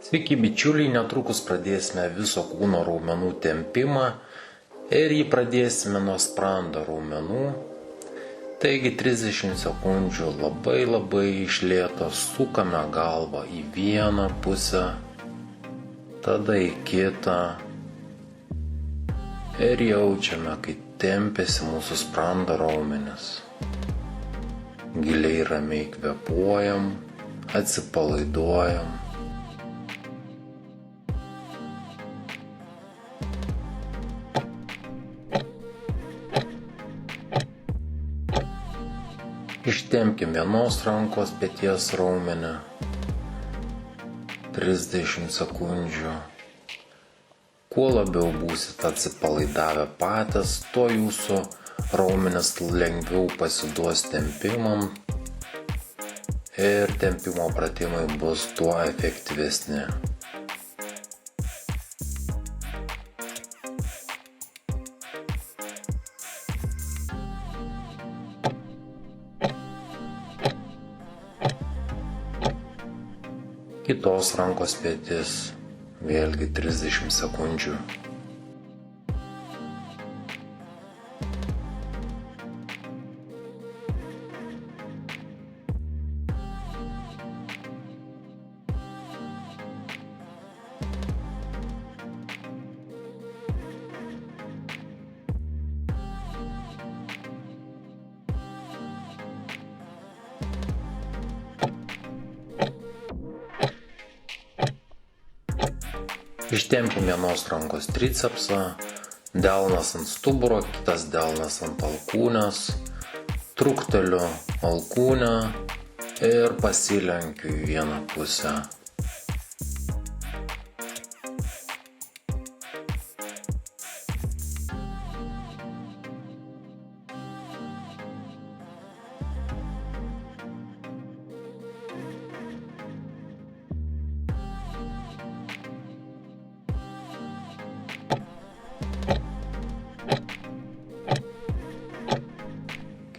Sveiki bičiuliai, netrukus pradėsime viso kūno raumenų tempimą ir jį pradėsime nuo sprando raumenų. Taigi 30 sekundžių labai iš lėto sukame galvą į vieną pusę, tada į kitą ir jaučiame, kai tempiasi mūsų sprando raumenis. Giliai ramiai kvėpuojam, atsipalaiduojam. Ištempkim vienos rankos peties raumenį 30 sekundžių. Kuo labiau būsit atsipalaidavę patys, tuo jūsų raumenis lengviau pasiduos tempimam ir tempimo pratimai bus tuo efektyvesni. Kitos rankos petis, vėlgi 30 sekundžių. Ištempkim vienos rankos tricepsą, delnas ant stuburo, kitas delnas ant alkūnės, trukteliu alkūnę ir pasilenkiu į vieną pusę.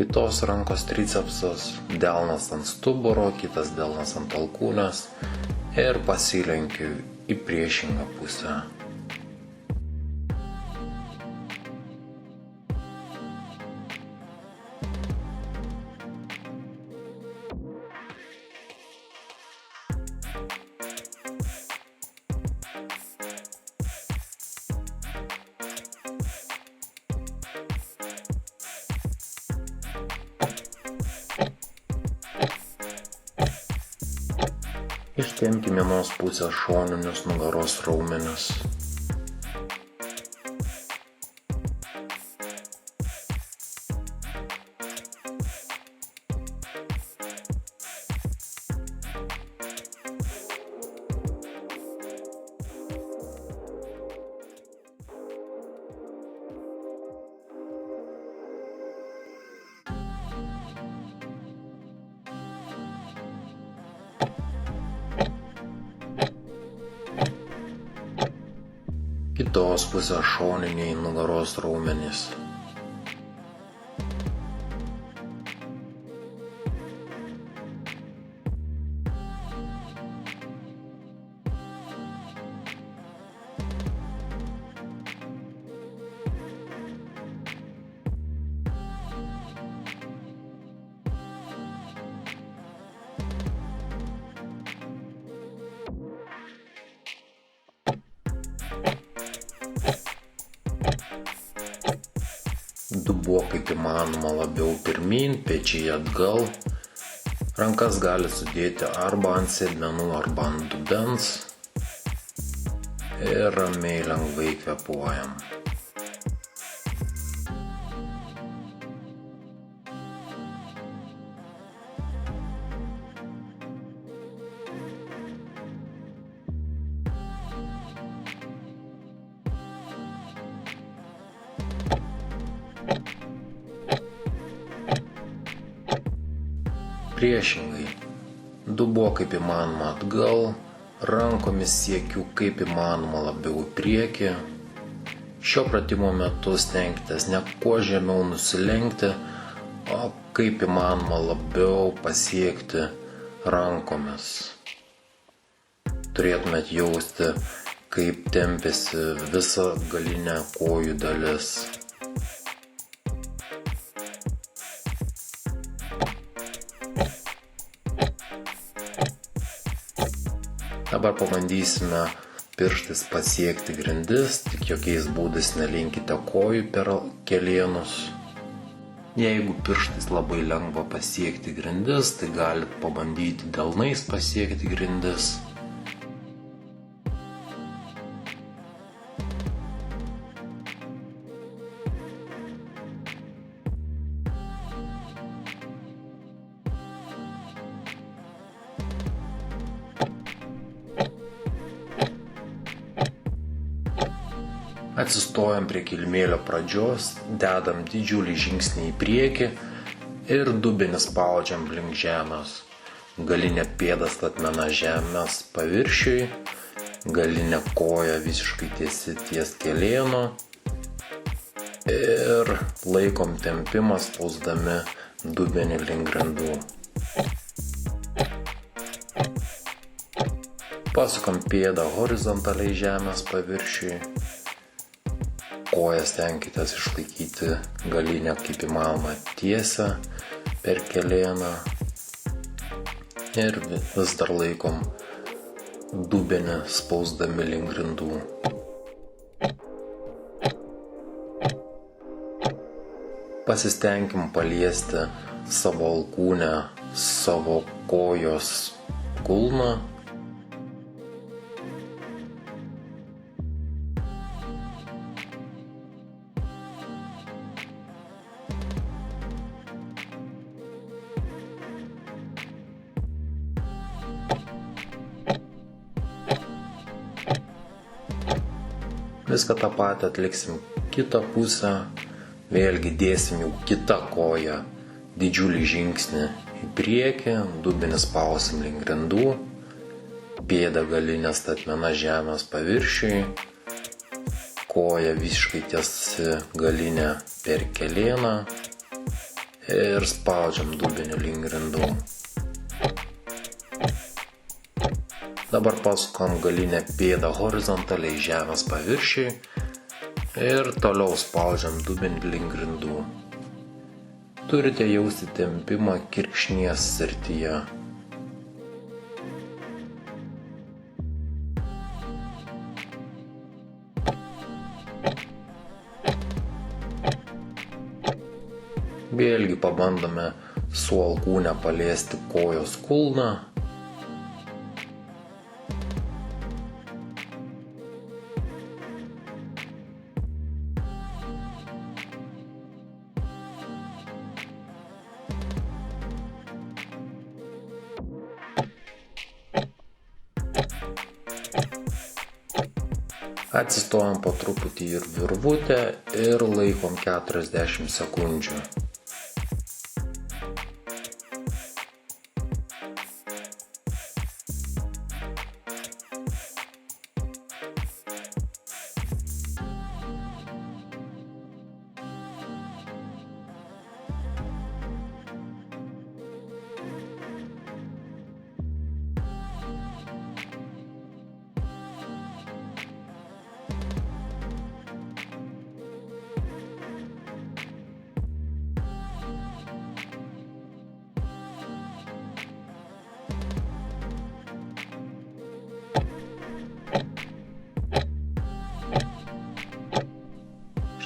Kitos rankos tricepsas, delnas ant stuburo, kitas delnas ant alkūnės ir pasilenkiu į priešingą pusę. Ištempkim vienos pusės šoninius nugaros raumenis. Kitos pusės šoniniai nugaros raumenys. Dubuo kaip įmanoma labiau pirmyn, pečiai atgal. Rankas gali sudėti arba ant sėdmenų, arba ant dubens. Ir ramiai lengvai kvėpuojam. Priešingai, dubuo kaip įmanoma atgal, rankomis siekiu kaip įmanoma labiau į priekį. Šio pratimo metu stenkitės ne kuo žemiau nusilenkti, o kaip įmanoma labiau pasiekti rankomis. turėtumėt jausti, kaip tempiasi visa galinė kojų dalis. Dabar pabandysime pirštais pasiekti grindis, tik jokiais būdais nelinkite kojų per kelienus. Jeigu pirštais labai lengva pasiekti grindis, tai galite pabandyti delnais pasiekti grindis. Atsistojam prie kilimėlio pradžios, dedam didžiulį žingsnį į priekį ir dubenį spaudžiam link žemės. Galinė pėda statmena žemės paviršiui, galinė koja visiškai tiesi ties kelieno ir laikom tempimą spausdami dubenį link grindų. Pasukam pėdą horizontaliai žemės paviršiui. Kojas stenkitės išlaikyti galinę kaip įmanoma tiesę per kelieną ir vis dar laikom dubenį spausdami link grindų. Pasistengim paliesti savo alkūnę, savo kojos kulną. Viską tą patį atliksim kitą pusę, vėlgi dėsim jau kitą koją, didžiulį žingsnį į priekį, dubenį spausim link grindų, pėda galinė statmena žemės paviršiui, koja visiškai tiesi galinė per kelieną ir spaudžiam dubenį link grindų. Dabar pasukam galinę pėdą horizontaliai žemės paviršiui ir toliau spaudžiam dubenį link grindų. Turite jausti tempimą kirkšnies srityje. Vėlgi pabandome su alkūne paliesti kojos kulną. Atsistojam po truputį ir virvutę ir laikom 40 sekundžių.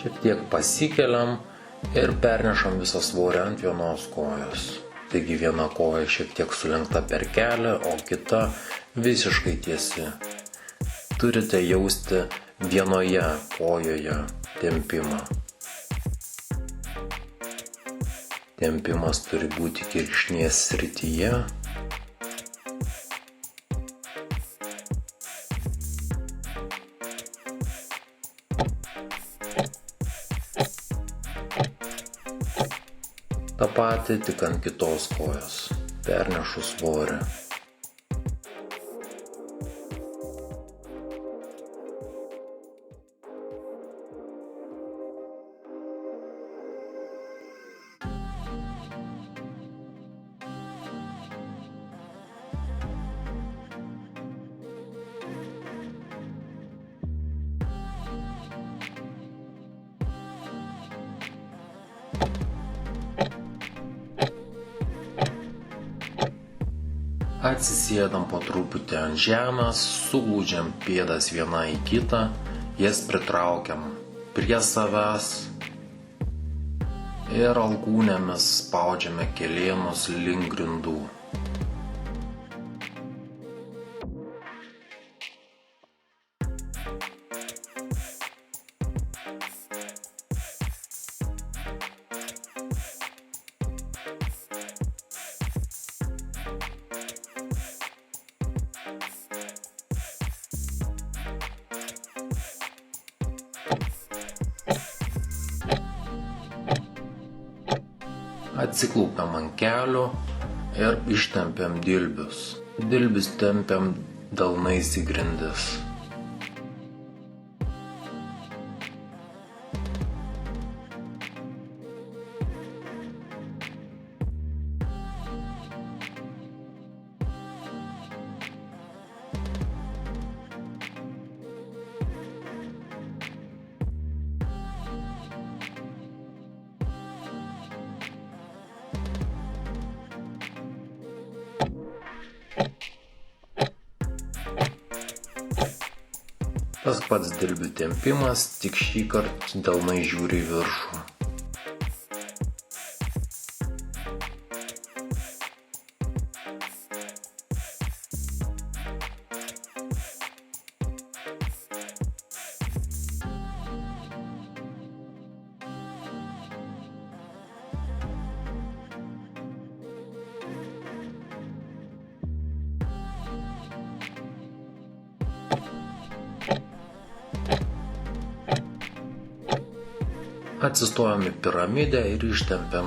Šiek tiek pasikeliam ir pernešam visą svorį ant vienos kojos. Taigi viena koja šiek tiek sulenkta per kelią, o kita visiškai tiesi. Turite jausti vienoje kojoje tempimą. Tempimas turi būti kirkšnies srityje. Ta pati tik ant kitos kojos, pernešu svorį. Atsisėdam po truputį ant žemės, sugūdžiam pėdas vieną į kitą, jas pritraukiam prie savęs ir alkūnėmis spaudžiame kelėnus link grindų. Atsiklaupiam ant kelių ir ištempiam dilbius. Dilbius tempiam delnais į grindis. Tas pats dilbių tempimas, tik šįkart delnai žiūri į viršų. Atsistojam į piramidę ir ištempiam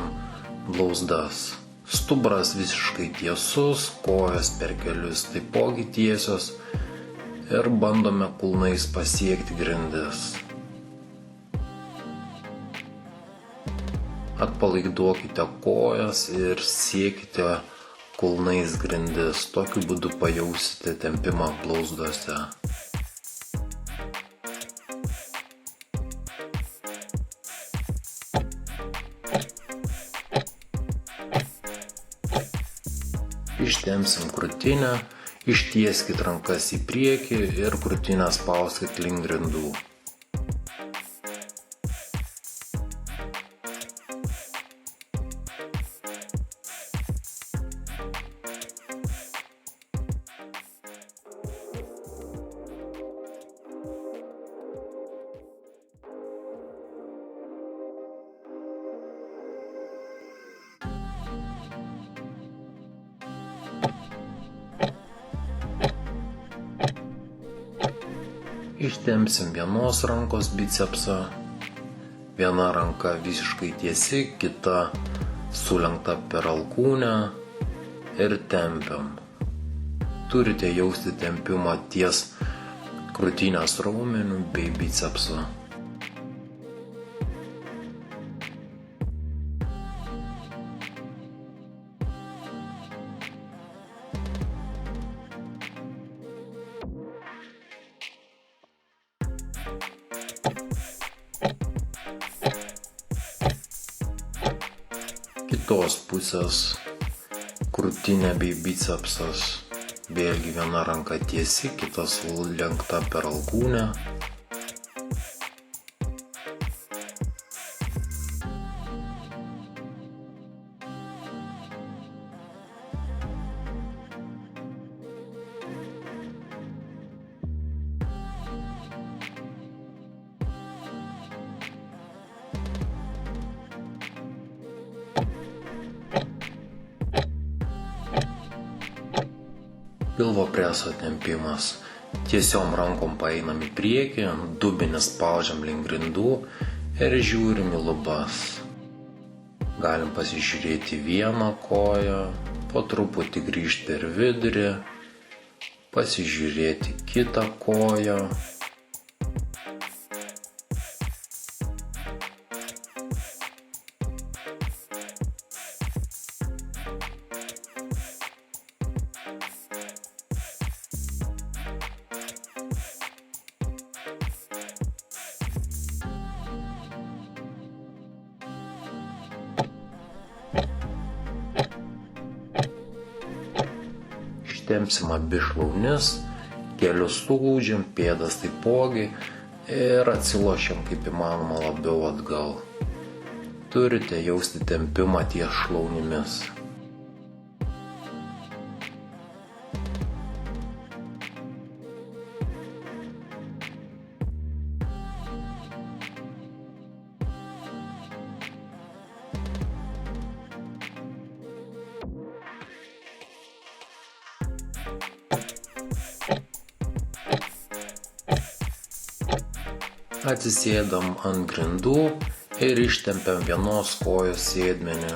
blauzdas. Stuburas visiškai tiesus, kojos per kelius taipogi tiesios ir bandome kulnais pasiekti grindis. Atpalaiduokite kojas ir siekite kulnais grindis. Tokiu būdu pajausite tempimą blauzdose. Ištempsim krūtinę, ištieskit rankas į priekį ir krūtinę spauskit link grindų. Ištempsim vienos rankos bicepsą, viena ranka visiškai tiesi, kita sulenkta per alkūnę ir tempiam. Turite jausti tempimą ties krūtinės raumeniu bei bicepsu. Kitos pusės krūtinė bei bicepsas, vėlgi viena ranka tiesi, kita sulenkta per alkūnę. Pilvo preso tempimas. Tiesiom rankom paeinam į priekį, dubinį spaudžiam link grindų ir žiūrim į lubas. Galim pasižiūrėti vieną koją, po truputį grįžti per vidurį, pasižiūrėti kitą koją. Ištempsim abi šlaunis, kelius sugūdžiam, pėdas taipogi ir atsilošiam kaip įmanoma labiau atgal. Turite jausti tempimą ties šlaunimis. Atsisėdam ant grindų ir ištempiam vienos kojos sėdmenį.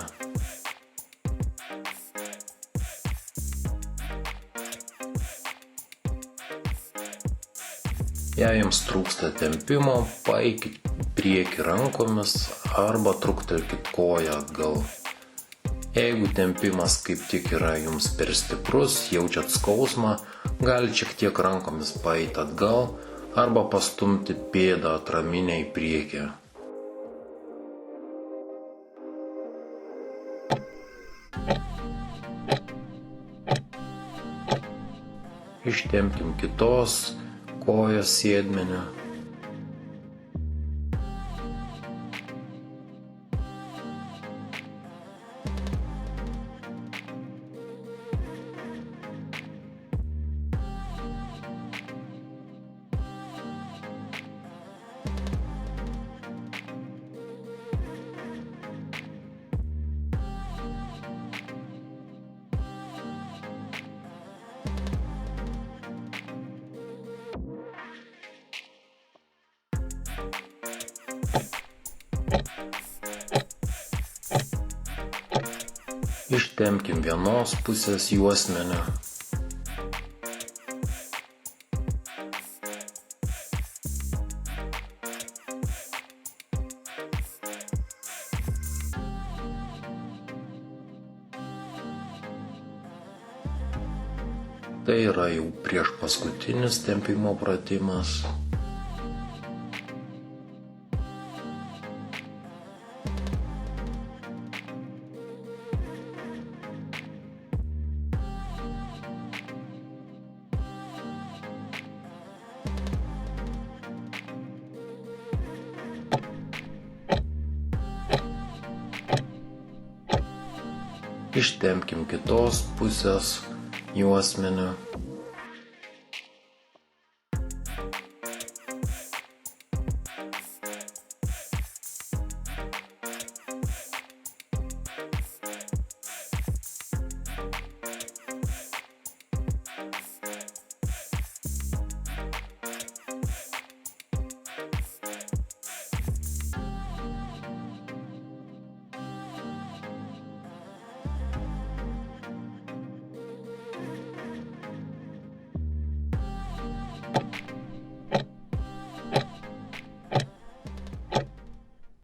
Jei jums trūksta tempimo, paeikit priekį rankomis arba truktelkit koją atgal. Jeigu tempimas kaip tik yra jums per stiprus, jaučiat skausmą, galite šiek tiek rankomis paeiti atgal arba pastumti pėdą atraminę į priekį. Ištempkim kitos kojos sėdmenį. Ištempkim vienos pusės juosmenį. Tai yra jau prieš paskutinis tempimo pratimas. Ištempkim kitos pusės juosmenį.